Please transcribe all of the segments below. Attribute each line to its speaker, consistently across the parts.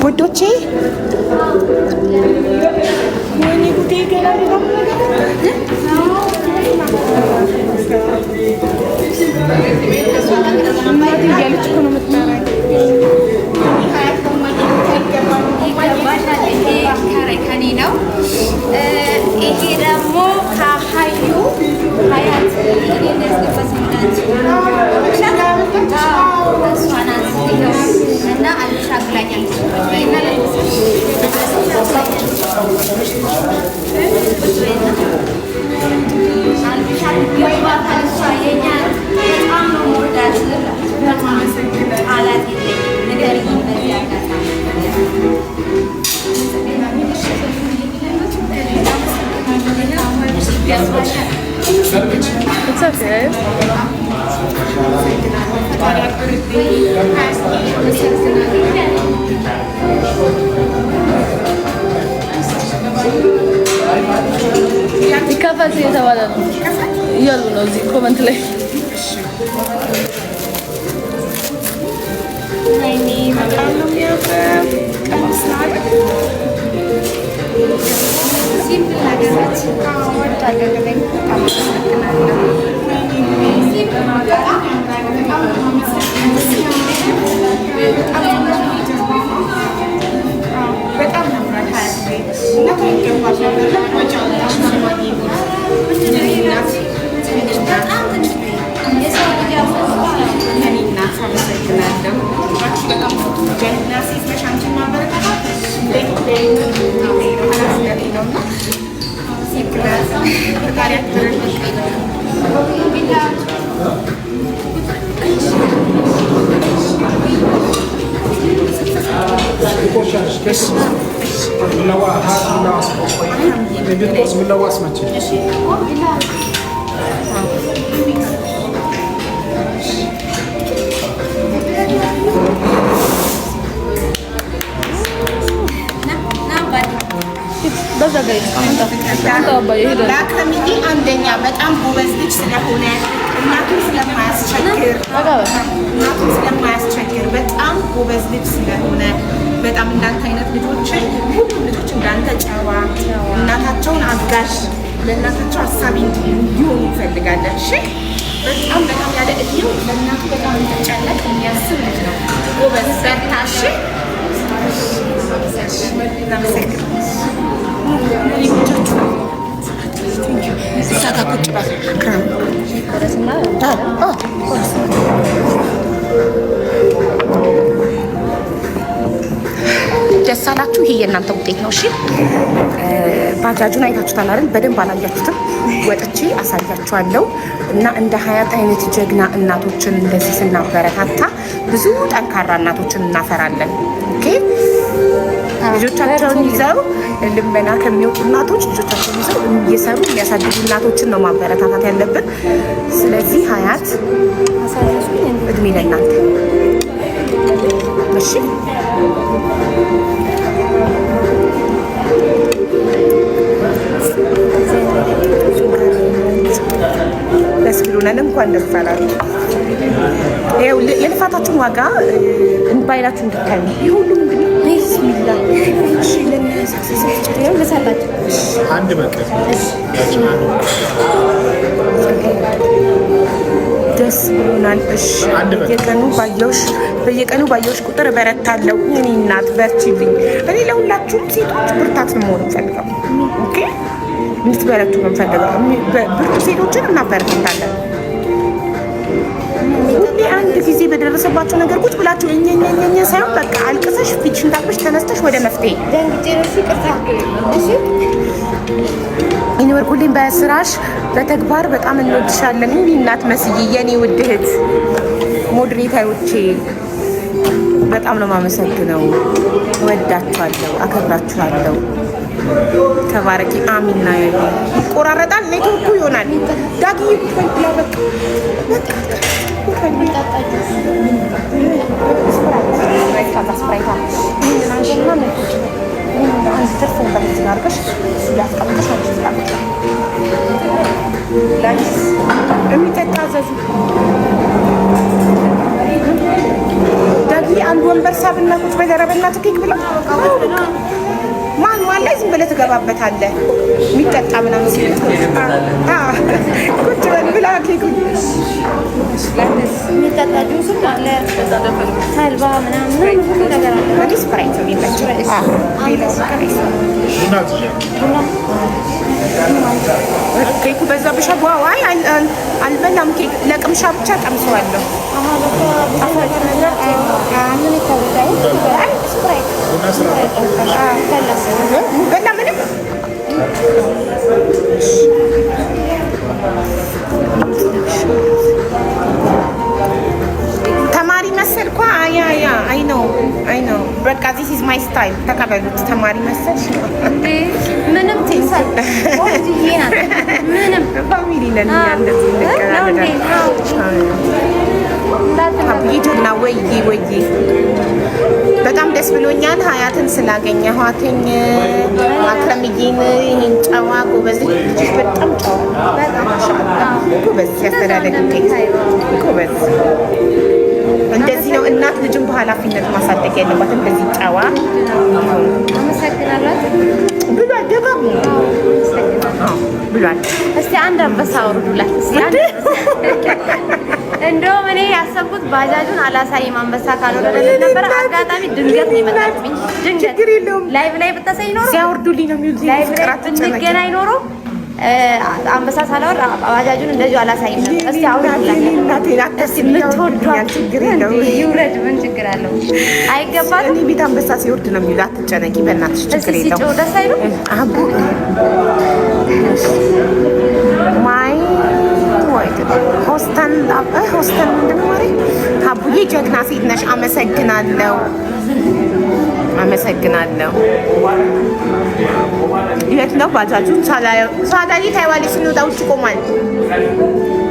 Speaker 1: ውዶቼ ወይኔ ጉዴ ገና እያለች እኮ ነው የምትጠራኝ።
Speaker 2: ከኔ ነው። ይሄ ደግሞ ከሀዩ ሀያት እና አልሻ ብላኛለች።
Speaker 1: It's okay. ይከፈት የተባለ ነው እያሉ ነው እዚህ ኮመንት ላይ። በጣም ነው የሚያምር ቀሚስ ሲምፕል ነገሮች ወዳለኝ
Speaker 3: ለአክረሚኒ አንደኛ በጣም ጎበዝ ልጅ ስለሆነ እናቱን ስለማያስቸግር በጣም ጎበዝ ልጅ ስለሆነ በጣም እንዳንተ አይነት ልጆችን ሁሉም ልጆች እንዳንተ ጨዋ እናታቸውን አጋዥ ለእናታቸው ሀሳቢ እንዲሆኑ ይፈልጋለን። እሺ በጣም ያለ እድሜው ለእናቱ በጣም የሚጨነቅ የሚያስብ ልጅ ነው። ጎበዝ በርታ። እሺ ደስ አላችሁ? ይሄ የእናንተ ውጤት ነው። እሺ ባጃጁን አይታችሁታል አይደል? በደንብ አላያችሁትም? ወጥቼ አሳያችኋለሁ። እና እንደ ሀያት አይነት ጀግና እናቶችን እንደዚህ ስናበረታታ ብዙ ጠንካራ እናቶችን እናፈራለን። ኦኬ ልጆቻቸውን ይዘው ልመና ከሚወጡ እናቶች ልጆቻቸውን ይዘው እየሰሩ የሚያሳድጉ እናቶችን ነው ማበረታታት ያለብን። ስለዚህ ሀያት እድሜ ለእናንተ። እሺ ደስ ብሎናል። እንኳን ደስ አላችሁ። ይኸው የልፋታችሁን ዋጋ ባይላችሁ እንድታዩ ይህ ሁሉም እንግዲህ ቢስሚላ እሺ ለሳላችሁ አንድ በቀር ደስ ብሎናል። እሺ በየቀኑ ባየሁሽ ቁጥር እበረታለሁ። የኔ እናት በርቺልኝ። እኔ ለሁላችሁም ሴቶች ብርታት ነው መሆን ፈልገው። ኦኬ እንድትበረቱ ነው ፈልገው። ብርቱ ሴቶችን እናበረታታለን። ሁሌ አንድ ጊዜ በደረሰባቸው ነገር ቁጭ ብላችሁ እኛኛኛ ሳይሆን በቃ አልቅሰሽ ፊትሽን ታጥበሽ ተነስተሽ ወደ መፍትሄ ይኖርኩልኝ። በስራሽ በተግባር በጣም እንወድሻለን። ይህ እናት መስዬ የኔ ውድ እህት ሞዴሬተሮቼ በጣም ነው የማመሰግነው። ወዳችኋለሁ፣ አከብራችኋለሁ። ተባረኪ። አሚና ያለ ይቆራረጣል፣ ኔትወርኩ ይሆናል። ዳጊ ብላ በቃ የሚጠጣ አዘዙ። ዳጊ አንድ ወንበር ሳብና ቁጭ በደረበና ትኬክ ብላ ማን ላይ ዝም ብለህ ትገባበታለህ። የሚጠጣ ምናምን ሲል ቁጭ በል ብላ ኬኩ
Speaker 2: የሚጠጣ ጁስ አለ፣ ተልባ ምናምን ሁሉ ነገር አለ።
Speaker 3: ስፕራይት ነው የሚመቸው። ኬኩ በዛብሻ። ዋይ አልበላም። ኬክ ለቅምሻ ብቻ ቀምሰዋለሁ። በላ ምንም ተማሪ መሰልኳ። ያ አይ ነው በቃ ዚስ ኢዝ ማይ ስታይል። ተቀበሉት። ተማሪ መሰል
Speaker 2: ምንም ትንሳል ምንም
Speaker 3: ፋሚሊ ነን እንደዚህ እንቀራለን። ጀግና ወይዬ በጣም ደስ ብሎኛል። ሀያትን ስላገኘኋትኝ አክረምዬን ይሄን ጨዋ ጎበዝ ልጅ በጣም ጨዋ በጣም ጎበዝ ሲያስተዳደግ ጎበዝ። እንደዚህ ነው እናት ልጅን በኃላፊነት ማሳደግ ያለባት። እንደዚህ ጨዋ
Speaker 2: አመሰግናለሁ
Speaker 3: ብሏል። ደጋግ ብሏል።
Speaker 2: እስቲ አንድ አንበሳ አውርዱላት። እንደውም እኔ ያሰብኩት ባጃጁን አላሳይም አንበሳ ካልወረደልኝ ነበር። አጋጣሚ ድንገት ነው የመጣችኝ። ድንገት ላይቭ ላይ ብታሳይ ኖሮ
Speaker 3: ሲያወርዱልኝ ነው የሚሉት።
Speaker 2: ላይቭ ላይ ብንገናኝ ኖሮ አንበሳ ሳላወር ባጃጁን እንደዚሁ አላሳይም ነበር። እስቲ አውርዱላት እናቴ። እስቲ የምትወዷት
Speaker 3: ችግር የለውም
Speaker 2: ይውረድ። ምን ችግር አለው? አይገባም።
Speaker 3: እኔ ቤት አንበሳ ሲወርድ ነው የሚሉት። አትጨነቂ በእናትሽ፣ ችግር የለውም።
Speaker 2: ደስ አይሉም
Speaker 3: አቡ ማይ ሆስተን ምንድን ነው ማለት? አቡዬ ጀግና ሴት ነሽ። አመሰግናለሁ። የት ነው ባጃጁ? ሳዳሊ ታይዋለሽ። ስንወጣ ውጭ ቆሟል።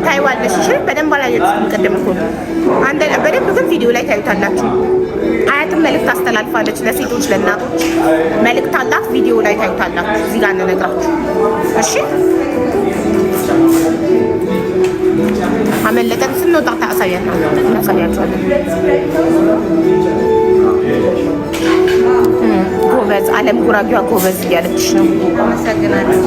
Speaker 3: ታይዋለሽ። እሺ በደንብ አላየሁትም ቅድም እኮ በደንብ ግን ቪዲዮ ላይ ታዩታላችሁ። አያትም መልእክት አስተላልፋለች ለሴቶች ለእናቶች መልእክት አላት። ቪዲዮ ላይ ታዩታላችሁ። እዚህ ጋር እንነግራችሁ። እሺ አመለጠን። ስንወጣ እናሳያችኋለን። ጎበዝ አለም ጉራጌዋ ጎበዝ እያለች ነው።
Speaker 2: አመሰግናለሁ።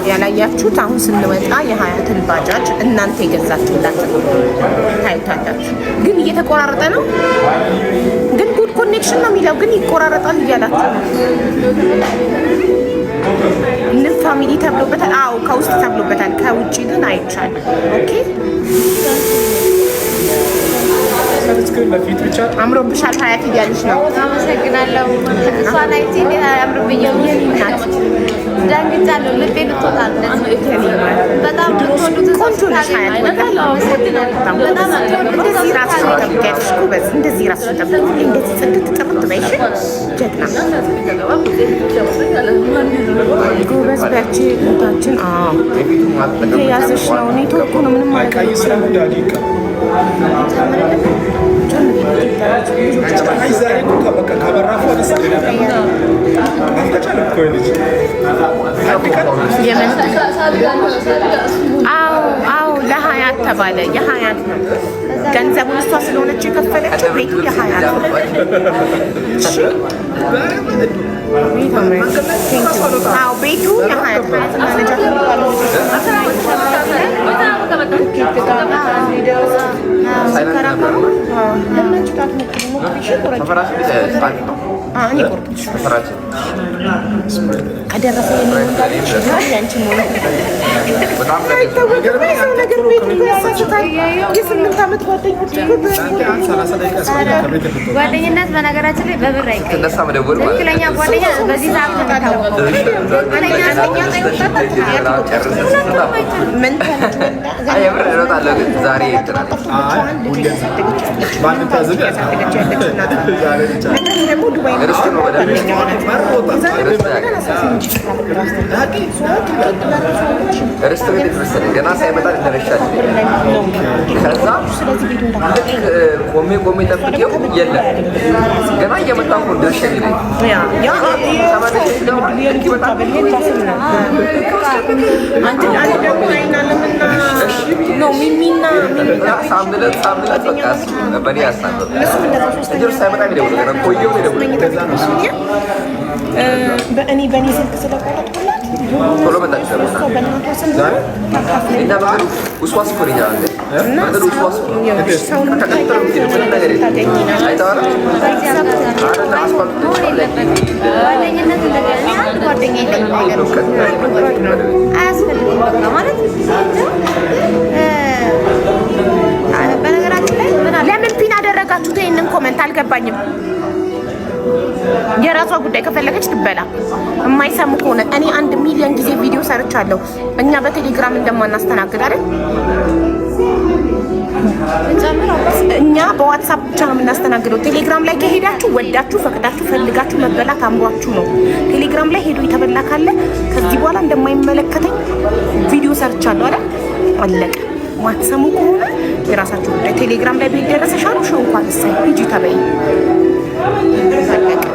Speaker 3: ያላያችሁት አሁን ስንወጣ የሀያትን ባጃጅ እናንተ የገዛችሁላትን ታዩታላችሁ። ግን እየተቆራረጠ ነው። ግን ጉድ ኮኔክሽን ነው የሚለው ግን ይቆራረጣል እያላችሁ ምን ፋሚሊ ተብሎበታል? አዎ ከውስጥ ተብሎበታል። ከውጭ ግን አይቻልም። ኦኬ አምሮብሻል ሀያት እያለች ነው።
Speaker 2: አመሰግናለሁ። እሷን አይቼ እንዴት አያምርብኝም? ደንግጫለሁ። ልቤ ልትወጣ በጣም
Speaker 3: ቆንጆ ነሽ ሀያት። እንደዚህ ራስሽን ጠብቂያለሽ። ጎበዝ እንደዚህ ራስሽን ጠብቂ። እንደዚህ ጽድት ጥርት በይሽ። ጀግና ጎበዝ በርቺ እህታችን። እየያዘሽ ነው። ኔትወርኩ ነው ምንም ማለት አዎ ለሀያት ሀያት ተባለ። የሀያት ነው ገንዘቡን እሷ ስለሆነች የከፈለችው ቤቱ የሀያት ነው። ቤቱ የሀያት ከደረሰ
Speaker 2: ጓደኝነት በነገራችን ላይ በብር አይቀርም። ትክክለኛ ጓደኛ በዚህ ሰዓት ነው የሚታወቀው።
Speaker 4: ርስት ቤት መሰለኝ ገና ሳይመጣ ልንረሻል። ከዛ ቆሜ ጠብቄው የለም ገና እየመጣ እኮ ድርሻ ይለኝ ሳምለት በቃ በኔ ያሳነው ሳይመጣ ሚደውል ገና ቆየው
Speaker 3: በእኔ ስልክ ስለቆረጥኩላት
Speaker 4: ቶሎ መጣች። ውስዋስ እኮ ነኝ
Speaker 2: በነገራችን ላይ
Speaker 3: ለምን ፒን አደረጋችሁት? ይሄንን ኮመንት አልገባኝም። የራሷ ጉዳይ ከፈለገች ትበላ። የማይሰሙ ከሆነ እኔ 1 ሚሊዮን ጊዜ ቪዲዮ ሰርቻለሁ። እኛ በቴሌግራም እንደማናስተናግድ አይደል? እኛ በዋትሳፕ ብቻ ነው የምናስተናግደው። ቴሌግራም ላይ ከሄዳችሁ ወዳችሁ ፈቅዳችሁ ፈልጋችሁ መበላት አምሯችሁ ነው። ቴሌግራም ላይ ሄዶ የተበላ ካለ ከዚህ በኋላ እንደማይመለከተኝ ቪዲዮ ሰርቻለሁ አይደል? አለቀ። ማትሰሙ ከሆነ የራሳችሁ ጉዳይ። ቴሌግራም ላይ ቤት ደረሰሻሉ ሸው እንኳን እሰይ ሂጂ ተበይ።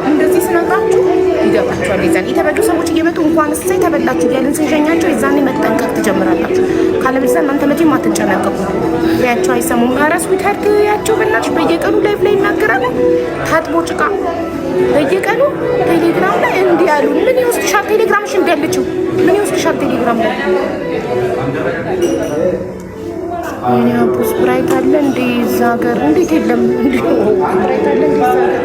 Speaker 3: እንደዚህ ስነግራችሁ ይገባችኋል። የዛን የተበሉ ሰዎች እየመጡ እንኳን እሰይ ተበላችሁ ያለን ስንሸኛቸው የዛኔ መጠንቀቅ ትጀምራላችሁ። ካለበለዚያ እናንተ መቼም አትጨነቀቁ። ያቸው አይሰሙም። ኧረ ስዊትሀርት ያቸው በላችሁ በየቀኑ ላይቭ ላይ ይናገራሉ። ታጥቦ ጭቃ በየቀኑ ቴሌግራም ላይ እንዲህ ያሉ ምን ይወስድሻል? ቴሌግራምሽ እንዳለችው ምን ይወስድሻል? ቴሌግራም ላይ እኔ አቡስ ብራይት አለ እንዴ እዛ ሀገር? እንዴት የለም እንዴ? ብራይት አለ እንዴ እዛ ሀገር?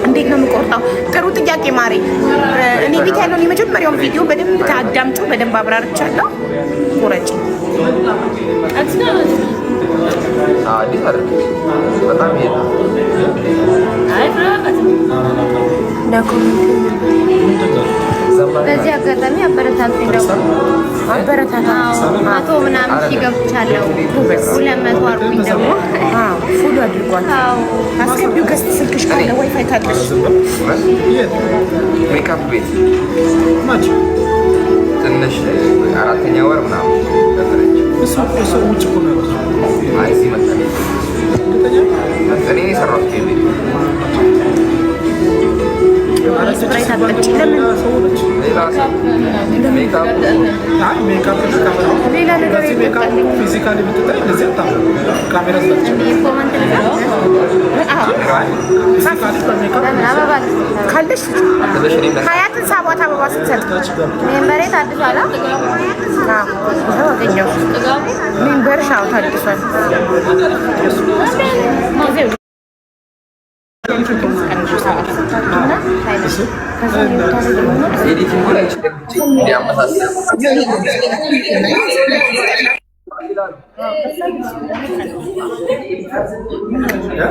Speaker 3: እንዴት ነው የምቆርጠው? ጥሩ ጥያቄ ማሬ። እኔ ቤት ያለውን የመጀመሪያውን ቪዲዮ በደንብ ታዳምጡ፣ በደንብ አብራርቻለሁ። ቁረጭ
Speaker 4: አዲስ አይደል? በጣም ይሄ
Speaker 2: በዚህ አጋጣሚ አበረታቱኝ። ደግሞ መቶ ምናምን ሺህ ገብቻለሁ። 200 አርጉኝ ደግሞ
Speaker 3: ፉሉ አድርጓት። አስገቢው ገስት ስልክሽ ካለ ዋይፋይ ካለሽ
Speaker 4: ሜካፕ ቤት ትንሽ 4ኛ ወር ምናምን እዚህ መጣ። እኔ የሰራሁት ቤት
Speaker 3: ሌላ ነገር ካለሽ ሀያትን ሳቧት አበባ ስትሰጥ
Speaker 2: ሜምበሬ ታድሷል።
Speaker 3: አገኘው ሜምበርሽ ታድሷል።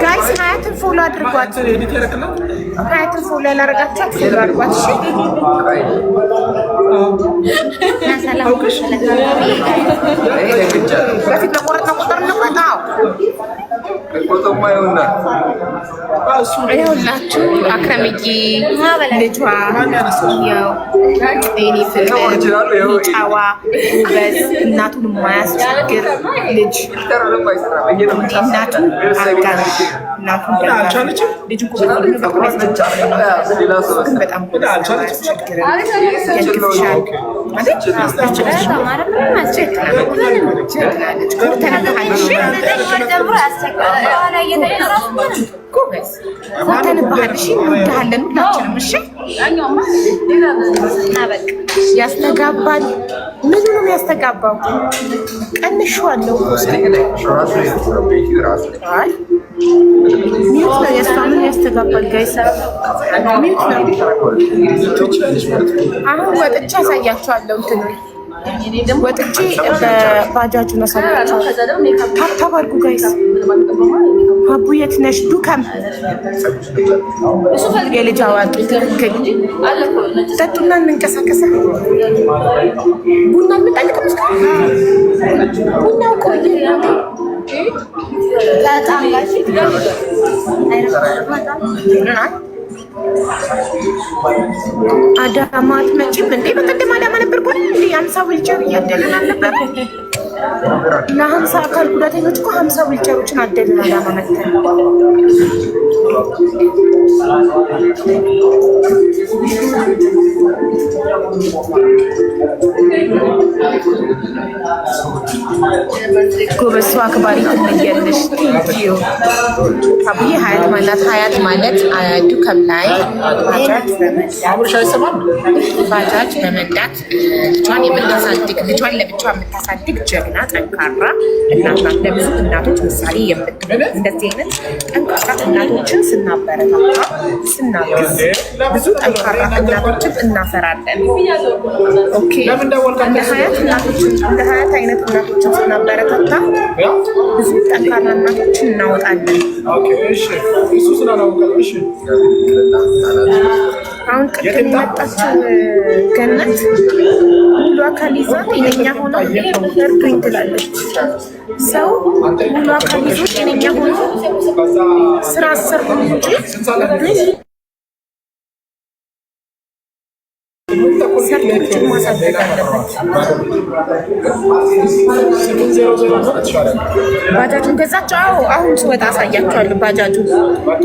Speaker 3: ጋይስ ሀያትን ፎሎ አድርጓት። ሀያትን ፎሎ ያላረጋችኋት ፎሎ አድርጓት። በፊት ለቆረጥ ነው ቁጥር እንቁረጥ። ይኸውላችሁ አክረምዬ ልጇ ያው እኔ ፍቅር ጨዋ ጎበዝ እናቱን የማያስቸግር ልጅ እናቱ አጋዥ እናቱን ልጁ በጣም ያስተጋባል። ምኑ ነው ያስተጋባው? ቀንሼዋለሁ። ሚውት ነው ያስተጋባል። ያስተጋባል ጋይስ ሚውት ነው። አሁን ወጥቼ አሳያቸዋለሁ። እንትን ወጥቼ በባጃጁ ነው ሳያቸው። ታብታብ አድርጉ ጋይስ። አቡ የት ነሽ? ዱከም የልጅ አዋቂ ትክክል። ጠጡና እንንቀሳቀሳ። ቡና እንጠልቅ። ቡናው ቆየ አዳማ አትመጪም እንዴ? በቀደም አዳማ ነበርኩ እንዴ? 50 ዊልቸር እያደልን አልነበር? ለ50 አካል ጉዳተኞች እኮ 50 ዊልቸሮችን አደልን አዳማ መተን። ጎበዝ ሰው አክባሪ ትለያለሽ። ቴንኪዩ አቡዬ። ሀያት ማለት ዱከም ላይ ባጃጅ በመንዳት ልጇን የምታሳድግ ልጇን ለብቻ የምታሳድግ ጀግና ጠንካራ እናት ናት። ለብዙ እናቶች ምሳሌ የምትሆን እንደዚህ አይነት ጠንካራ እናቶችን ስናበረታታ ስናግዝ ብዙ ጠንካራ እናቶችን እናፈራለን። ኦኬ እንደ ሀያት አይነት እናቶችን ስናበረታታ ብዙ ጠንካራ እናቶችን እናወጣለን። አሁን ቅድም የመጣችው ገነት ሙሉ አካል ይዛ ጤነኛ ሆና እርዱኝ ትላለች። ሰው ሙሉ አካል ይዞ ጤነኛ ሆኖ ስራ አሰርኩ እንጂ እርዱኝ ሰርቶችን ማሳደግ አለበት። ባጃጁን ገዛች። አሁን ስወጣ አሳያቸዋለሁ። ባጃጁ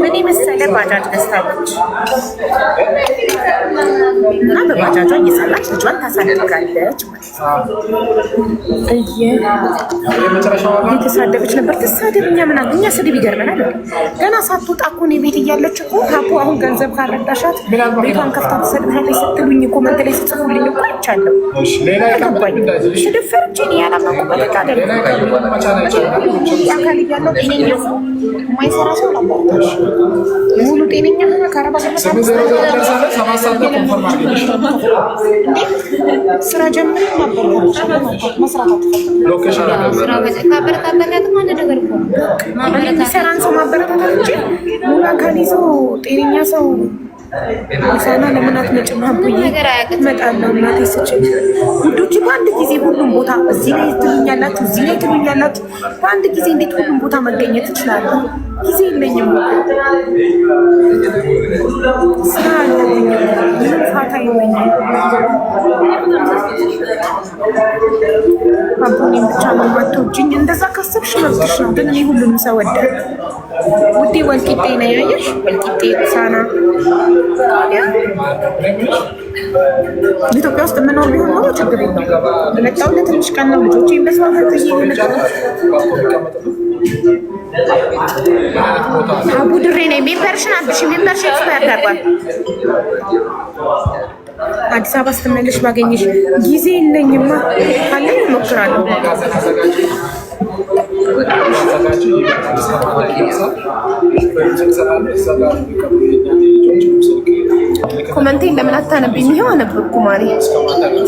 Speaker 3: ምን መሰለ ባጃጅ ገዝታለች እና በባጃጇ እየሰራች ልጇን ታሳድጋለች እየተሳደበች ነበር። ትሳደብ፣ እኛ ምን አገኛ? ስድብ ይገርመናል። ገና ሳትወጣ እኮ እኔ ቤት እያለች እኮ ሀቡ አሁን ገንዘብ ካረዳሻት ቤቷን ከፍታ ትሰድብሃለች ስትሉኝ ኮመንት ላይ ጽፉልኝ እኮ አይቻለሁ። ገባኝ። ስድብ ፈርቼ እኔ ያላመንኩበት ዕቃ አይደለም። አካል እያለው ጤነኛ ሰው የማይሰራ ሰው ላባታሽ ሙሉ ጤነኛ ሆነ ከአረባ ስራ ጀምር ሰራን ሰው ማበረታታት እንጂ ሙሉ አካል ይዞ ጤነኛ ሰው ሳና ለምን አትመጭም? ሀቡዬ እመጣለሁ እናቴ ስችል ውዶች። በአንድ ጊዜ ሁሉም ቦታ እዚህ ላይ ትሉኛላችሁ፣ እዚህ ላይ ትሉኛላችሁ። በአንድ ጊዜ እንዴት ሁሉም ቦታ መገኘት እችላለሁ? ጊዜ የለኝም፣ ስራ አለብኝ፣ ምንም ፋታ የለኝም። አቡኔም ብቻ ነው የማትወጂኝ። እንደዛ ካሰብሽ መብትሽ ነው፣ ግን እኔ ሁሉንም ሰው ወዳለሁ ውዴ። ወልቂጤ ነው ያየሽ? ወልቂጤ ሳና ኢትዮጵያ ውስጥ የምኖር ቢሆን ኖሮ ችግር የለውም። የመጣው ለትንሽ ቀን ነው። ልጆቼ መስዋዕት አቡ ድሬ ነኝ። ሜምበርሽን አብሽ ሜምበርሽ ኤክስፓየር አድርጓል። አዲስ አበባ ስትመለሽ ባገኘሽ ጊዜ የለኝማ። ካለኝ እሞክራለሁ። ኮመንቴን ለምን አታነብኝ? ይሄው አነበብኩ ማሪ፣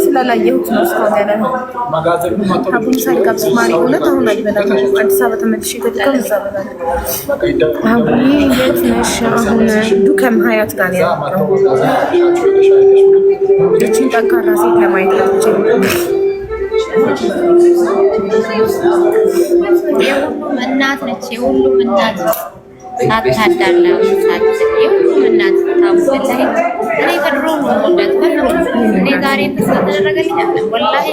Speaker 3: ስላላየሁት ነው እስካሁን ያለ ነው። አቡን ሳይጋብዝ ማሪ እውነት አሁን አይበላም። አዲስ አበባ ተመልሼ ገድከው እዛ በላለሁ። አቡዬ የት ነሽ? አሁን ዱከም ሀያት ጋር ያለው እችን ጠንካራ ሴት ለማየት አትችልም።
Speaker 2: የሁሉም እናት ነች። የሁሉም እናት ሳታዳላ የሁሉም እናት ታውቃለች። እኔ ከድሮ ወንደት እኔ ዛሬ ተደረገልኝ አይደለም ወላሂ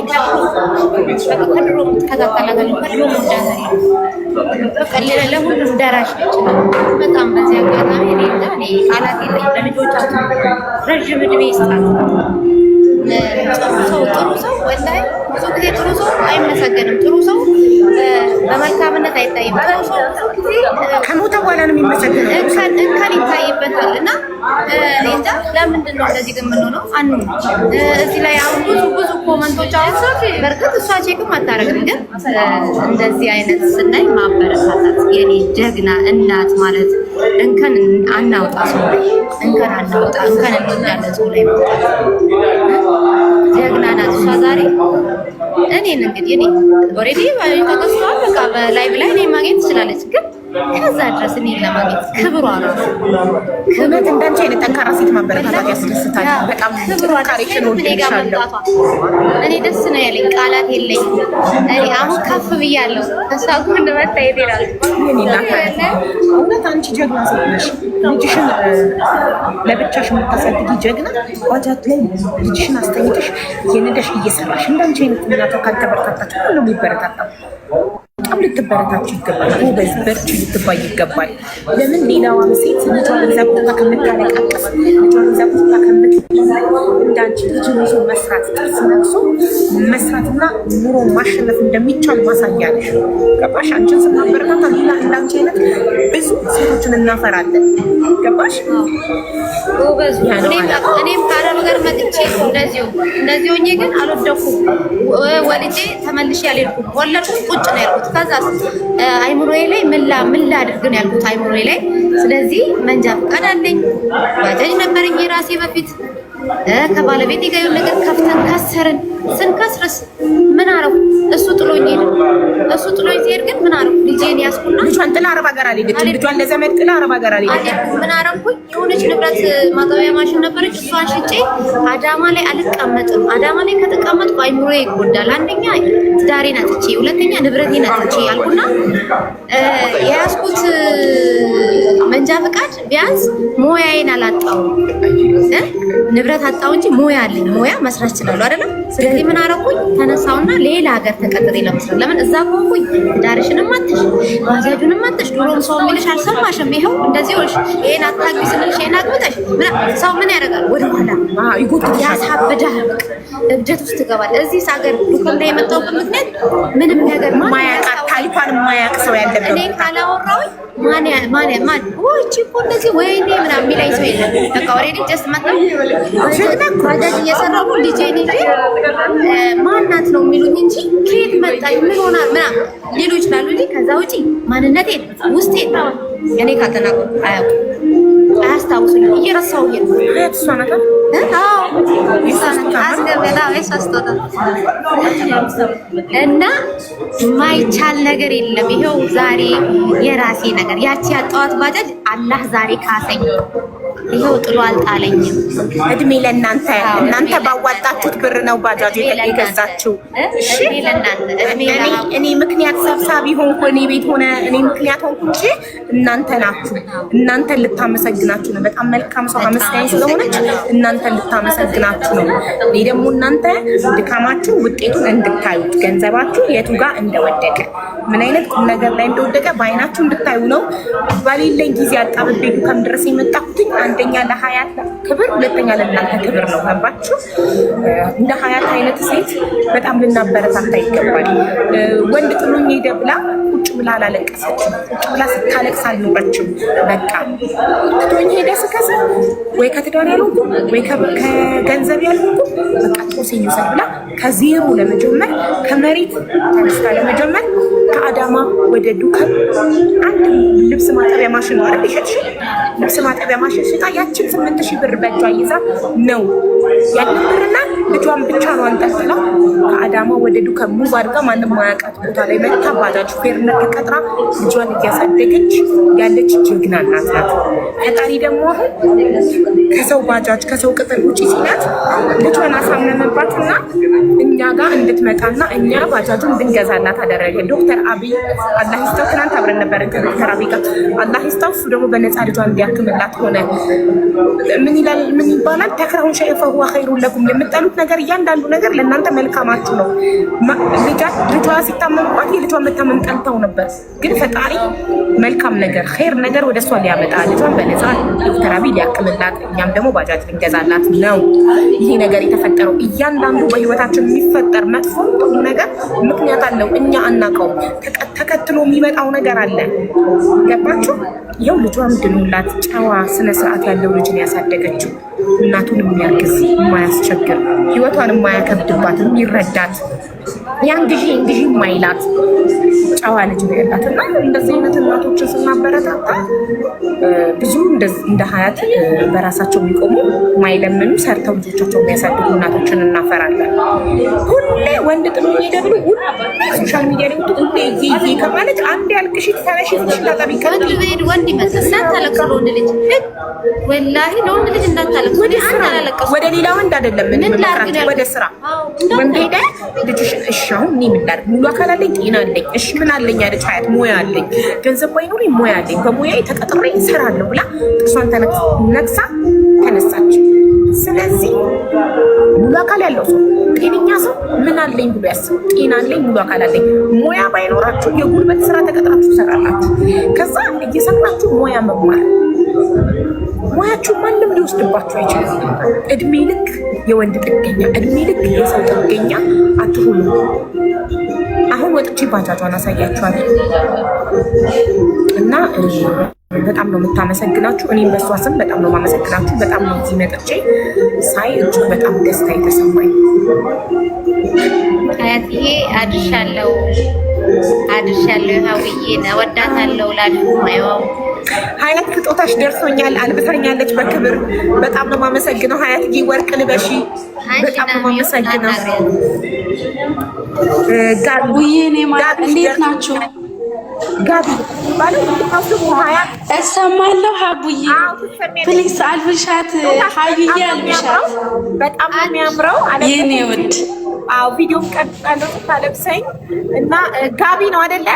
Speaker 2: ከድሮ ተከታተላታለሁ ከድሮ ወንደት በቃ ለሁሉም ደራሽ ነች። በጣም በዚህ አጋጣሚ እኔ ቃላት የለኝም። ለልጆቻችን ረዥም እድሜ ይስጣት። ጥሩ ሰው ወላሂ ብዙ ጊዜ ጥሩ ሰው አይመሰገንም። ጥሩ ሰው በመልካምነት አይታይም። ጥሩ ሰው
Speaker 3: ከሞተ በኋላ ነው የሚመሰገነው።
Speaker 2: እንከን ይታይበታል። እና እንጃ ለምንድን ነው እንደዚህ ግን የምንሆነው? እዚህ ላይ አሁን ብዙ ኮመንቶች አሁን በእርግጥ እሷ ቼክም አታደርግም፣ ግን እንደዚህ አይነት ስናይ ማበረታታት የኔ ጀግና እናት ማለት እንከን አናውጣ፣ ሰው ላይ እንከን አናውጣ፣ እንከን እንወዳለን ሰው ላይ ማውጣት ጀግና ናት እሷ ዛሬ እኔን እንግዲህ እኔ ኦልሬዲ ተከስቷል። በቃ በላይቭ ላይ እኔ ማግኘት ትችላለች፣ ግን ከዛ ድረስ እኔን ለማግኘት ክብሯ ነው።
Speaker 3: እውነት እንዳንቺ አይነት ጠንካራ ሴት ማበረታታት ያስደስታል። በጣም ጥንካሬሽን ወድሻለሁ።
Speaker 2: እኔ ደስ ነው ያለኝ፣ ቃላት የለኝም። እኔ አሁን ከፍ ብያለሁ። እሷ ጎን መታየት ይላል።
Speaker 3: እውነት አንቺ ጀግና ሴት ነሽ። ልጅሽን ለብቻሽ የምታሳድጊ ጀግና፣ ባጃጅ ላይ ልጅሽን አስተኝተሽ እየነዳሽ እየሰራሽ እንዳንቺ አይነት እናቷ ካልተበረታታች ሁሉም ይበረታታል። በጣም ልትበረታች ይገባል። ጎበዝ በርቺ ልትባይ ይገባል። ለምን ሌላዋን ሴት ልጇን ይዛ ቦታ ከምታለቃቅስ ልጇን ይዛ ቦታ እንዳንቺ ልጅን ይዞ መስራት ጥርስ ነቅሶ መስራትና ኑሮ ማሸነፍ እንደሚቻል ማሳያ ነሽ። ገባሽ? አንቺን ስናበረታታ ሌላ እንዳንቺ አይነት ብዙ ሴቶችን እናፈራለን። ገባሽ?
Speaker 2: ጎበዝ እኔም ካለ ነገር መጥቼ እንደዚህ ሆኜ ግን አልወደኩም። ወልጄ ተመልሼ አልሄድኩም። ወለድኩ ቁጭ ነው ያልኩት። ከዛ አይምሮዬ ላይ ምን ላድርግ ነው ያልኩት አይምሮዬ ላይ። ስለዚህ መንጃ ፈቃድ አለኝ፣ ባጃጅ ነበረኝ የራሴ በፊት። ከባለቤቴ ጋር የሆነ ነገር ከፍተን ከሰርን። ስንከስርስ ምን አረኩ? እሱ ጥሎኝ ሄደ። እሱ ጥሎኝ ሲሄድ ግን ምን አረኩ? ልጄን ያዝኩና
Speaker 3: ልጇን ጥላ አረብ ሀገር አልሄደችም። ልጇን ለዘመድ ጥላ አረብ ሀገር አልሄደችም።
Speaker 2: ምን አረኩኝ? የሆነች ንብረት ማጠቢያ ማሽን ነበረች፣ እሷን ሽጬ አዳማ ላይ አልቀመጥም። አዳማ ላይ ከተቀመጥኩ አይምሮዬ ይጎዳል። አንደኛ ትዳሬን አጥቼ፣ ሁለተኛ ንብረቴን አጥቼ አልኩና የያዝኩት መንጃ ፈቃድ ቢያንስ ሞያዬን አላጣው። ንብረት አጣው እንጂ ሞያ አለኝ። ሞያ መስራት ይችላል አይደለም? ስለዚህ ምን አረኩኝ? ተነሳውና ሌላ ሀገር ተቀጥሬ ለመስራት። ለምን እዛ ቆንኩኝ? ዳርሽንም አጥሽ ባጃጁንም አጥሽ ድሮም ሰው የሚልሽ አልሰማሽም። ይኸው እንደዚህ ሆነሽ ይሄን አታግቢ ስንልሽ ይሄን አግብተሽ ሰው ምን ያደርጋል? ወደ ኋላ ይጎትትሻል፣ ያሳብዳል፣ እብደት ውስጥ ትገባል። እዚህ ሀገር ዱከም ላይ የመጣሁበት ምክንያት ምንም ነገር
Speaker 3: ማያውቃት ታሪኳን ማያውቅ ሰው ያለበት
Speaker 2: እኔ ካላወራሁኝ ማን ወይቺ እኮ እንደዚህ ወይኔ ምናምን የሚለኝ ሰው የለም። በቃ ኦልሬዲ ጀስት መጣሁ ባጃጅ እየሰራሁ ልጄን ይዤ ማናት ነው የሚሉኝ እንጂ ከየት መጣኝ ምን ሆና ምናምን ሊሉ ይችላሉ እንጂ ከዛ ውጪ ማንነቴን ውስጤን እኔ ካልተናገርኩ አያውቁም፣ አያስታውሱኝም። እየረሳሁ
Speaker 3: እሷ ናት
Speaker 2: እና ማይቻል ነገር የለም። ይኸው ዛሬ የራሴ ነገር ያቺ ያጣዋት ባጃጅ አላህ ዛሬ ካሰኝ። ይኸው ጥሎ አልጣለኝም።
Speaker 3: እድሜ ለእናንተ። እናንተ ባዋጣችሁት ብር ነው ባጃጅ የገዛችው። እኔ ምክንያት ሰብሳቢ ሆንኩ፣ እኔ ቤት ሆነ እኔ ምክንያት ሆንኩ እንጂ እናንተ ናችሁ። እናንተን ልታመሰግናችሁ ነው። በጣም መልካም ሰው አመስጋኝ ስለሆነች እናንተን ልታመሰግናችሁ ነው። እኔ ደግሞ እናንተ ድካማችሁ ውጤቱን እንድታዩት፣ ገንዘባችሁ የቱ ጋር እንደወደቀ ምን አይነት ቁም ነገር ላይ እንደወደቀ በአይናችሁ እንድታዩ ነው። ባሌለኝ ጊዜ አጣብቤ ከምድረስ የመጣሁትኝ አንደኛ ለሀያት ክብር፣ ሁለተኛ ለእናንተ ክብር ነው። ገባችሁ? እንደ ሀያት አይነት ሴት በጣም ልናበረታታ ይገባል። ወንድ ጥሎኝ ሄደ ብላ ቁጭ ብላ አላለቀሰችም። ቁጭ ብላ ስታለቅስ አልኖረችም። በቃ ጥሎኝ ሄደ ስከስ ወይ ከትዳር ያልሆንኩ ወይ ከገንዘብ ያልሆንኩ በቃ ጦሴኝ ይውሰድ ብላ ከዜሮ ለመጀመር ከመሬት ተነስታ ለመጀመር ከአዳማ ወደ ዱከም አንድ ልብስ ማጠቢያ ማሽን ነው አይደል ይሸጥሽ ልብስ ማጠቢያ ማሽን ሽጣ ያችን 8000 ብር በእጇ ይዛ ነው ያንን ብርና ልጇን ብቻ ነው አንጠልጥላ ከአዳማ ወደ ዱከም ሙቭ አድርጋ ማንም ማያውቃት ቦታ ላይ መታ ባጃጅ ሹፌርነት ተቀጥራ ልጇን እያሳደገች ያለች ጀግና እናት ናት። ፈጣሪ ደግሞ ከሰው ባጃጅ ከሰው ቅጥር ውጪ ሲላት ልጇን አሳመመባትና እኛ ጋር እንድትመጣና እኛ ባጃጁን እንድንገዛላት አደረገ። ዶክተር አብይ አላህ ይስጠው፣ ትናንት አብረን ነበር ዶክተር አብይ ጋር አላህ ይስጠው። እሱ ደግሞ በነፃ ልጇን እንዲያክምላት ሆነ። ምን ይላል ምን ይባላል? ተክረሁን ሸይء فهو خير لكم። የምጠሉት ነገር እያንዳንዱ ነገር ለእናንተ መልካማችሁ ነው። ልጇ ሲታመምባት የልጇ መታመም ጠልተው ነበር፣ ግን ፈጣሪ መልካም ነገር ኸይር ነገር ወደ እሷ ሊያመጣ ልጇን በነፃ ዶክተር አብይ ሊያክምላት እኛም ደግሞ ባጃጅ ልንገዛላት ነው ይሄ ነገር የተፈጠረው። እያንዳንዱ በህይወታችን የሚፈጠር መጥፎ ጥሩ ነገር ምክንያት አለው፣ እኛ አናውቀውም። ተከትሎ የሚመጣው ነገር አለ። ገባችሁ? ይኸው ልጇን ድኑላት ጨዋ ስነ ስርዓት ያለው ልጅን ያሳደገችው እናቱን የሚያግዝ የማያስቸግር ህይወቷን የማያከብድባት የሚረዳት ያን ጊዜ እንግዲህ ማይላት ጨዋ ልጅ ነው ያላት። እና እንደዚህ አይነት እናቶችን ስናበረታታ ብዙ እንደ ሀያት በራሳቸው የሚቆሙ ማይለምኑ ሰርተው ልጆቻቸው የሚያሳድጉ እናቶችን እናፈራለን። ሁሌ ወንድ ጥሩ ይደብሉ ሁሌ ሶሻል ሚዲያ ላይ ሁሉ ይሄ ከማለት አንድ ያልቅሽ ተነሽ ተሽላጣቢ ከንዲ
Speaker 2: ወንድ ይመስል እንዳታለቅሱ ለወንድ ልጅ ወላሂ ለወንድ ልጅ እንዳታለቅሱ።
Speaker 3: ወደ ሌላ ወንድ አይደለም ወደ ስራ ወንድ ሄደ ልጅሽን እሻው እኔ ምን ላድርግ ሙሉ አካል አለኝ ጤና አለኝ እሺ ምን አለኝ አይደል ሀያት ሙያ አለኝ ገንዘብ ባይኖረኝ ሙያ አለኝ በሙያዬ ተቀጥሬ እሰራለሁ ብላ እሷን ነግሳ ተነሳች። ስለዚህ ሙሉ አካል ያለው ሰው ጤነኛ ሰው ምን አለኝ ብሎ ያስብ። ጤና አለኝ ሙሉ አካል አለኝ። ሙያ ባይኖራችሁ የጉልበት ስራ ተቀጥራችሁ ትሰራላችሁ። ከዛ እየሰራችሁ ሙያ መማር ሙያችሁ ማንም ሊወስድባችሁ አይችልም። እድሜ ልክ የወንድ ጥገኛ እድሜ ልክ የሰው ጥገኛ አትሁኑ። አሁን ወጥቼ ባጃጇን አሳያችኋለሁ እና በጣም ነው የምታመሰግናችሁ። እኔም በሷ ስም በጣም ነው የማመሰግናችሁ። በጣም ነው እዚህ መጥቼ ሳይ እጅግ በጣም ደስታ የተሰማኝ።
Speaker 2: አያትዬ አድርሻለሁ ሀውዬ እወዳታለሁ ላልኩ ማይዋው
Speaker 3: ሀያት ስጦታሽ ደርሶኛል። አልብሳኛለች በክብር በጣም ነው የማመሰግነው። ሀያትዬ ወርቅ ልበሺ። በጣም ነው የማመሰግነው።
Speaker 5: ጋቡዬ እኔ ማለት እንዴት ናችሁ?
Speaker 3: ጋቢ ባለው ሀያት
Speaker 5: እሰማለሁ። ሀቡዬ ፕሊስ አልብሻት፣ ሀዩዬ አልብሻት።
Speaker 3: በጣም ነው የሚያምረው
Speaker 5: የኔ ውድ።
Speaker 3: አዎ ቪዲዮ ቀጥላለሁ ታለብሰኝ እና ጋቢ ነው አይደለ?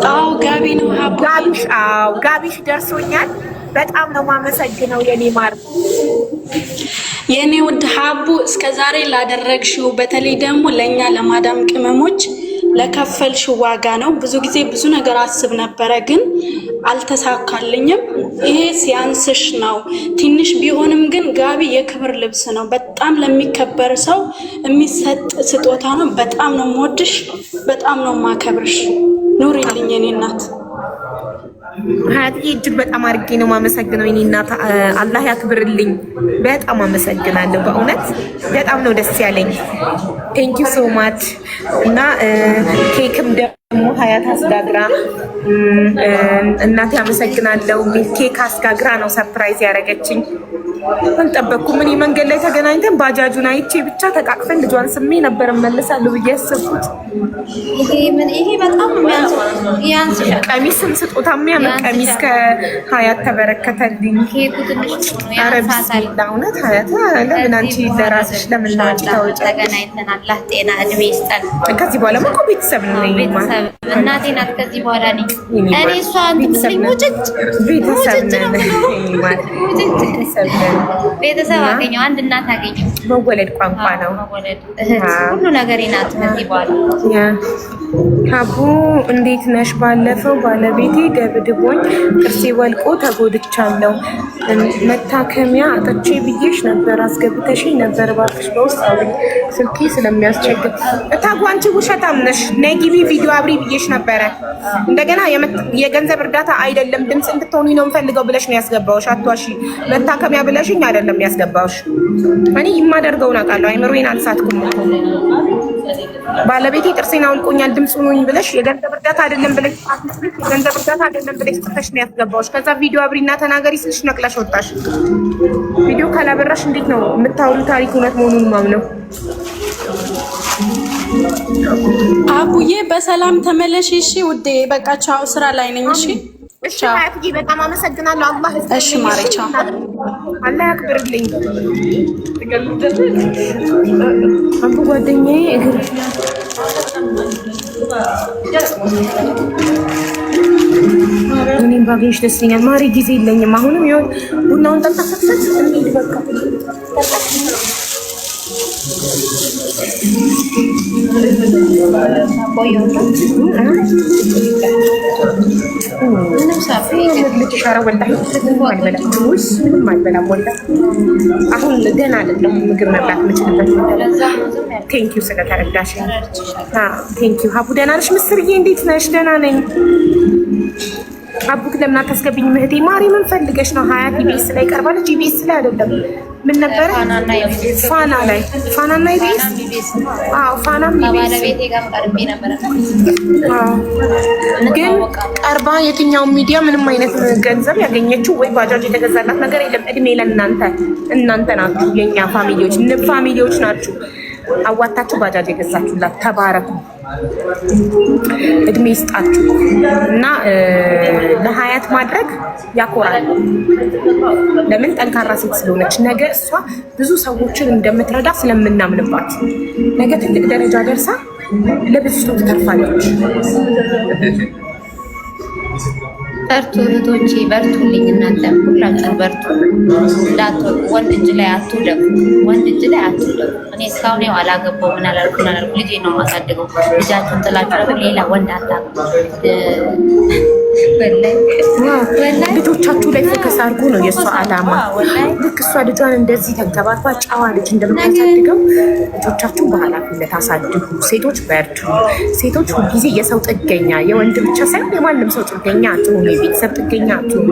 Speaker 5: አዎ ጋቢ ነው ሀቡ።
Speaker 3: ጋቢሽ አዎ ጋቢሽ ደርሶኛል። በጣም ነው የማመሰግነው የኔ ማር
Speaker 5: የኔ ውድ ሀቡ። እስከዛሬ ላደረግሽው በተለይ ደግሞ ለኛ ለማዳም ቅመሞች ለከፈልሽው ዋጋ ነው። ብዙ ጊዜ ብዙ ነገር አስብ ነበረ ግን አልተሳካልኝም። ይሄ ሲያንስሽ ነው ትንሽ ቢሆንም ግን ጋቢ የክብር ልብስ ነው። በጣም ለሚከበር ሰው የሚሰጥ ስጦታ ነው። በጣም ነው የምወድሽ፣ በጣም ነው የማከብርሽ። ኑሪልኝ የኔ እናት።
Speaker 3: ሀያትዬ እጅግ በጣም አድርጌ ነው የማመሰግነው የኔ እናት። አላህ ያክብርልኝ። በጣም አመሰግናለሁ። በእውነት በጣም ነው ደስ ያለኝ። ቴንክ ዩ ሶ ማች እና ኬክም ደግሞ ሀያት አስጋግራ እናቴ አመሰግናለሁ። ኬክ አስጋግራ ነው ሰርፕራይዝ ያደረገችኝ። አልጠበቅኩም። እኔ መንገድ ላይ ተገናኝተን ባጃጁን አይቼ ብቻ ተቃቅፈን ልጇን ስሜ ነበር እመለሳለሁ ብዬ ያሰብኩት።
Speaker 2: ይሄ በጣም ያንስሻል።
Speaker 3: ቀሚስም ስጦታ የሚያምር ቀሚስ ከሀያት ተበረከተልኝ። ኧረ ቢስሚላ እውነት ሀያት ለምን አንቺ ለራስሽ ለምን ናጭ ታወጪ?
Speaker 2: ተገናኝተን አላህ ጤና እድሜ ይስጠን።
Speaker 3: ከዚህ በኋላ እኮ ቤተሰብ ነኝ።
Speaker 2: እናቴ ናት። ከዚህ በኋላ ነኝ እኔ እሷ እንትምስልኝ ሙጭጭ
Speaker 3: ቤተሰብ ነን።
Speaker 2: ቤተሰብ አገኘው። አንድ እናት አገኘው።
Speaker 3: መወለድ ቋንቋ ነው።
Speaker 2: መወለድ እህት ሁሉ ነገር ናት። ከዚህ በኋላ
Speaker 3: ሀቡ እንዴት ነሽ? ባለፈው ባለቤቴ ደብድቦኝ ጥርሴ ወልቆ ተጎድቻለሁ። መታከሚያ አጥቼ ብዬሽ ነበር፣ አስገብተሽኝ ነበር። እባክሽ በውስጥ አውሪኝ፣ ስልኬ ስለሚያስቸግር። እታጉ አንቺ ውሸታም ነሽ። ነይ ግቢ ቪዲዮ አብሪ ብዬሽ ነበረ። እንደገና የገንዘብ እርዳታ አይደለም ድምፅ እንድትሆኚ ነው የምፈልገው ብለሽ ነው ያስገባሁሽ። አትዋሺ። መታከሚያ ብለሽኝ አይደለም ያስገባሁሽ። እኔ የማደርገውን አውቃለሁ። አይምሮዬን አልሳትኩም። ባለቤቴ ጥርሴን አውልቆኛል ድምፁ ነኝ ብለሽ የገንዘብ እርዳታ አይደለም ብለሽ የገንዘብ እርዳታ አይደለም ብለሽ ጽፈሽ ነው ያስገባዎች። ከዛ ቪዲዮ አብሪና ተናገሪ ስልሽ ነቅለሽ ወጣሽ። ቪዲዮ ካላበራሽ እንዴት ነው የምታወሪው ታሪክ እውነት መሆኑን ማምነው?
Speaker 5: አቡዬ በሰላም ተመለሽ እሺ ውዴ። በቃ ቻው፣ ስራ ላይ ነኝ። እሺ
Speaker 3: እሺ አያትዬ በጣም አመሰግናለሁ። አላህ
Speaker 5: እሺ ማሬ ቻው።
Speaker 3: አላህ ያክብርልኝ። አቡ ጓደኛዬ እግር እኔም ባገኝሽ ደስ ይለኛል። ማሪ ጊዜ የለኝም አሁንም። ይኸው ቡናውን ጠጣ ፈትፈት እንሂድ በቃ። አሁን ገና አይደለም ምግብ መብላት የምችልበት። ቴንኪው ስለተረዳሽ። ቴንኪው ሀቡ። ደህና ነሽ ምስርዬ? እንዴት ነሽ? ደህና ነኝ። አቡክ ለምን አታስገብኝም እህቴ? ማሪ ምን ፈልገሽ ነው? ሀያት ኢቢኤስ ላይ ቀርባለች። ኢቢኤስ ላይ አይደለም ምን ነበረ? ፋና ላይ። ፋናና ኢቢኤስ? አዎ ፋናም ኢቢኤስ ግን ቀርባ የትኛውን ሚዲያ ምንም አይነት ገንዘብ ያገኘችው ወይ ባጃጅ የተገዛላት ነገር የለም። እድሜ ለእናንተ። እናንተ ናችሁ የኛ ፋሚሊዎች፣ ንብ ፋሚሊዎች ናችሁ። አዋታችሁ ባጃጅ የገዛችሁላት። ተባረኩ፣ እድሜ ይስጣችሁ። እና ለሀያት ማድረግ ያኮራል። ለምን? ጠንካራ ሴት ስለሆነች ነገ እሷ ብዙ ሰዎችን እንደምትረዳ ስለምናምንባት ነገ ትልቅ ደረጃ ደርሳ ለብዙ ሰው ትተርፋለች።
Speaker 2: በርቱ እህቶቼ፣ በርቱልኝ። እናንተ ሁላችሁ በርቱ። እንዳትወድቁ። ወንድ እጅ ላይ አትውደቁ። ወንድ እጅ ላይ አትውደቁ። እኔ እስካሁን ያው አላገባው ምን አላልኩ ልጄ ነው የማሳድገው። ልጃችሁን ጥላችሁ ደግሞ ሌላ ወንድ አታውቁ። ልጆቻችሁ ላይ ፎከስ አድርጎ ነው የእሷ አላማ። ልክ እሷ ልጇን እንደዚህ ተንከባክባ ጨዋ ልጅ እንደምታሳድገው ልጆቻችሁ በኃላፊነት አሳድጉ። ሴቶች በርቱ። ሴቶች ሁልጊዜ የሰው ጥገኛ፣ የወንድ ብቻ ሳይሆን የማንም ሰው ጥገኛ አትሁኑ። የቤተሰብ ጥገኛ አትሁኑ።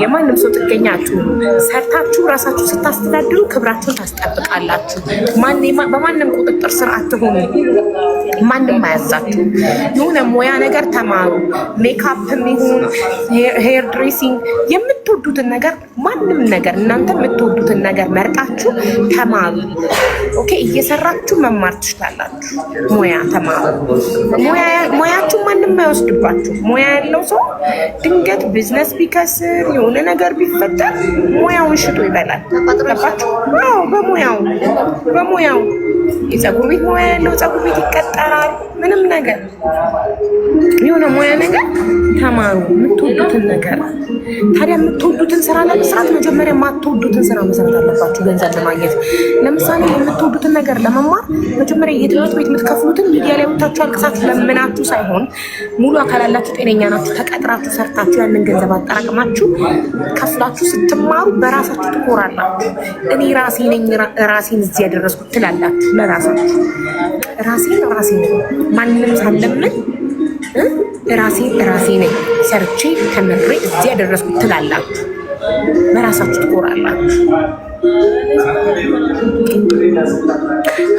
Speaker 2: የማንም ሰው ጥገኛ አትሁኑ። ሰርታችሁ ራሳችሁ ስታስተዳድሩ ክብራችሁን ታስጠብቃላችሁ። በማንም ቁጥጥር ስር አትሆኑ። ማንም አያዛችሁ። የሆነ ሙያ ነገር ተማሩ። ሜካፕ ይሁን ሄር ድሬሲንግ፣ የምትወዱትን ነገር ማንም ነገር እናንተ የምትወዱትን ነገር መርጣችሁ ተማሩ። ኦኬ፣ እየሰራችሁ መማር ትችላላችሁ። ሙያ ተማሩ። ሙያችሁ ማንም አይወስድባችሁ። ሙያ ያለው ሰው ድንገት ቢዝነስ ቢከስር የሆነ ነገር ቢፈጠር ሙያውን ሽጦ ይበላል። ገባችሁ? አዎ፣ በሙያው የፀጉር ቤት ሙያ ያለው ፀጉር ቤት ይቀጠራል። ምንም ነገር የሆነ ሙያ ነገር ተማሩ። የምትወዱትን ነገር። ታዲያ የምትወዱትን ስራ ለመስራት መጀመሪያ የማትወዱትን ስራ መስራት አለባችሁ ገንዘብ ለማግኘት። ለምሳሌ የምትወዱትን ነገር ለመማር መጀመሪያ የትምህርት ቤት የምትከፍሉትን ሚዲያ ላይ ወጥታችሁ አልቅሳችሁ ለምናችሁ ሳይሆን ሙሉ አካል ያላችሁ ጤነኛ ናችሁ ተቀጥራችሁ ሰርታችሁ ያንን ገንዘብ አጠራቅማችሁ ከፍላችሁ ስትማሩ በራሳችሁ ትኮራላችሁ። እኔ ራሴ ነኝ ራሴን እዚህ ያደረስኩት ትላላችሁ ለራሳችሁ። ራሴ ነኝ ማንንም ሳለምን ራሴ ነኝ ሰርቼ ተምሬ እዚህ ያደረስኩት ትላላችሁ። በራሳችሁ ትኮራላችሁ።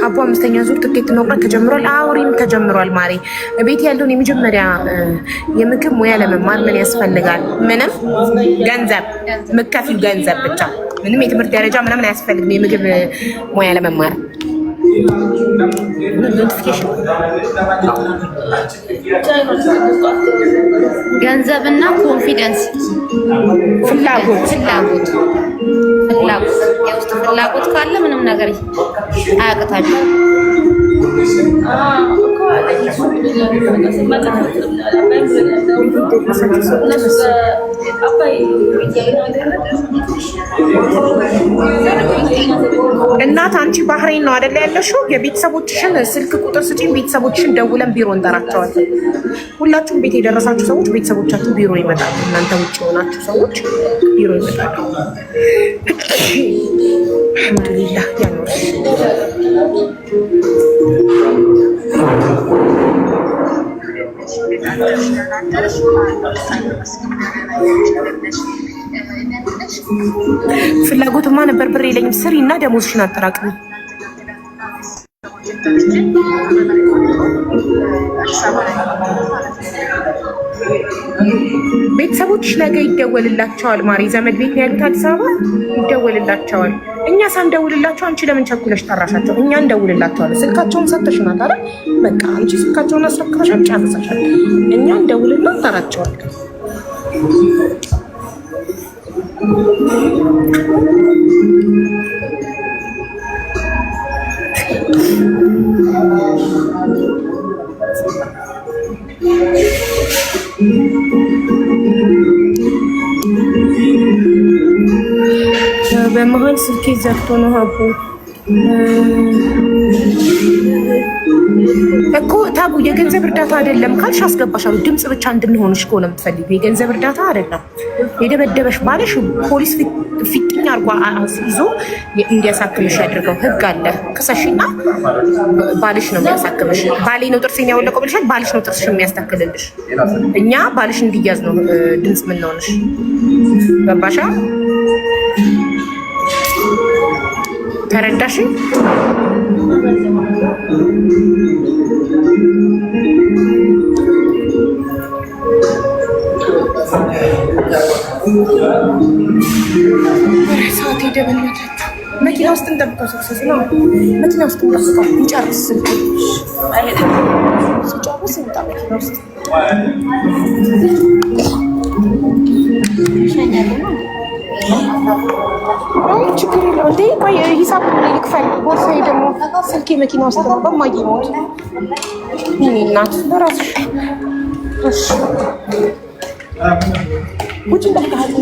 Speaker 2: አቦ 5ኛ ዙር ትኬት መቁረጥ ተጀምሯል። አውሪም ተጀምሯል። ማሪ ቤት ያለውን የመጀመሪያ የምግብ ሙያ ለመማር ምን ያስፈልጋል? ምንም ገንዘብ ምከፊል ገንዘብ ብቻ። ምንም የትምህርት ደረጃ ምናምን አያስፈልግም። የምግብ ሙያ ለመማር ኖቲፊኬሽን ገንዘብና ኮንፊደንስ፣ ፍላጎት የውስጥ ፍላጎት ካለ ምንም ነገር አያቅታችሁም።
Speaker 3: እናት አንቺ ባህሬን ነው አይደል ያለሽው? የቤተሰቦችሽን ስልክ ቁጥር ስጪኝ። ቤተሰቦችሽን ደውለን ቢሮ እንጠራቸዋለን። ሁላችሁም ቤት የደረሳችሁ ሰዎች ቤተሰቦቻችሁ ቢሮ ይመጣሉ። እናንተ ውጭ የሆናችሁ ሰዎች ቢሮ ይመጣሉ። አልሐምዱሊላህ ያኖርሽ። ፍላጎትማ ነበር፣ ብር የለኝም። ስሪ እና ደሞዝሽን አጠራቅሚ። ቤተሰቦች ነገ ይደወልላቸዋል። ማሪ ዘመድ ቤት ነው ያሉት አዲስ አበባ ይደወልላቸዋል። እኛ ሳንደውልላቸው አንቺ ለምን ቸኩለሽ ጠራሻቸው? እኛ እንደውልላቸዋለን። ስልካቸውን ሰጥተሽናል አይደል? በቃ አንቺ ስልካቸውን አስረክበሻል፣ ጨርሰሻል። እኛ እንደውልና እንጠራቸዋለን። በመሀል ስልኬ ዘግቶ ነው ሀቡ እኮ ታቡ የገንዘብ እርዳታ አይደለም ካልሽ አስገባሻለሁ። ድምጽ ብቻ እንድንሆንሽ ከሆነ የምትፈልጊው የገንዘብ እርዳታ አይደለም። የደበደበሽ ባልሽ ፖሊስ ፊጥኝ አርጓ ይዞ እንዲያሳክምሽ ያድርገው። ህግ አለ። ክሰሽና ባልሽ ነው የሚያሳክምሽ። ባሌ ነው ጥርሴን ያወለቀው ብለሻል። ባልሽ ነው ጥርስሽ የሚያስተክልልሽ። እኛ ባልሽ እንዲያዝ ነው ድምጽ የምንሆንሽ። ገባሻ? ተረዳሽ? ሰዓት ሄደ። በእናታችሁ መኪና ውስጥ እንጠብቀው። ሰክሰስ ነው። መኪና ውስጥ እንጠብቀው። እንጨርስ። ሲጨርስ እንጣ መኪና ውስጥ ችግር የለውም እንዴ። ቆይ ሂሳብ ልክፈል። ቦርሳዬ ደግሞ ስልኬ መኪና ውስጥ ነው። በማየ ሞት ይሄ እናት ለራስሽ እሺ። ውጭ እንዳትካቱ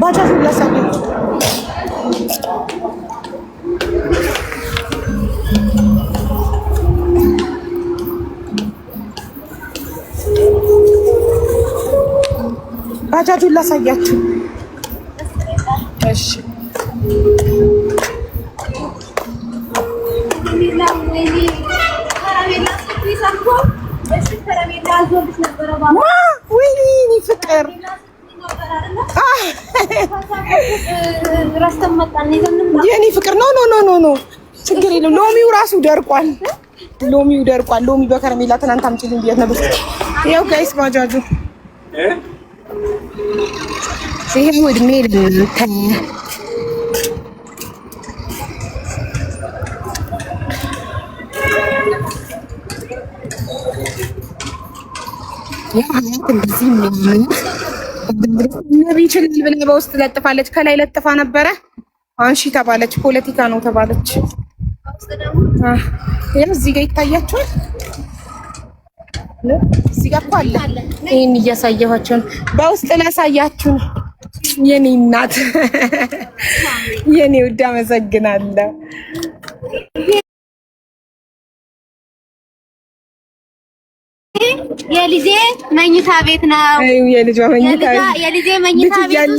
Speaker 3: ባጃጅ ላሳየው። ባጃጁን ላሳያችሁ። እሺ ወይኔ ፍቅር የኔ ፍቅር ኖ ኖ ኖ ኖ ኖ ችግር የለም። ሎሚው ራሱ ደርቋል። ሎሚው ደርቋል። ሎሚ በከረሜላ ትናንት አምጪልኝ ብያት ነበር። ያው ጋይስ ባጃጁ ይሄው እድሜ ለእናንተ። ያው ሀያት እንደዚህ ነቢ ይችላል ብላ በውስጥ ለጥፋለች። ከላይ ለጥፋ ነበረ። አንሺ ተባለች። ፖለቲካ ነው ተባለች። ያው እዚህ ጋር ይታያችኋል። እዚህ ጋር እኮ አለ። ይሄን እያሳየኋችሁ ነው። በውስጥ ላሳያችሁ ነው። የኔ እናት የኔ ውድ አመሰግናለሁ።
Speaker 2: የልጄ መኝታ ቤት ነው።
Speaker 3: የልጇ መኝታ
Speaker 2: የልጄ መኝታ ቤት ያለ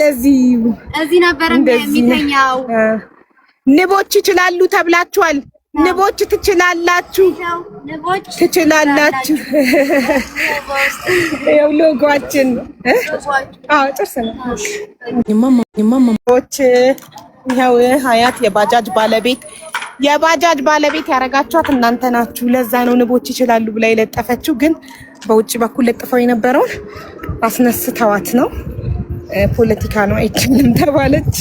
Speaker 2: እዚህ ነበር የሚተኛው።
Speaker 3: ንቦች ይችላሉ ተብላችኋል። ንቦች ትችላላችሁ፣ ትችላላችሁ። ያው ሎጎአችን ጥርስ ነው። ንቦች ያው ሀያት የባጃጅ ባለቤት ያረጋችኋት እናንተ ናችሁ። ለዛ ነው ንቦች ይችላሉ ብላ የለጠፈችው። ግን በውጭ በኩል ለጥፈው የነበረውን አስነስተዋት ነው። ፖለቲካ ነው አይችልም ተባለች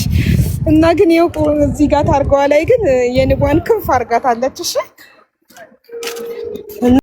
Speaker 3: እና ግን ይኸው እዚህ ጋር ታርገዋ ላይ ግን የንቧን ክንፍ አርጋታለች። እሺ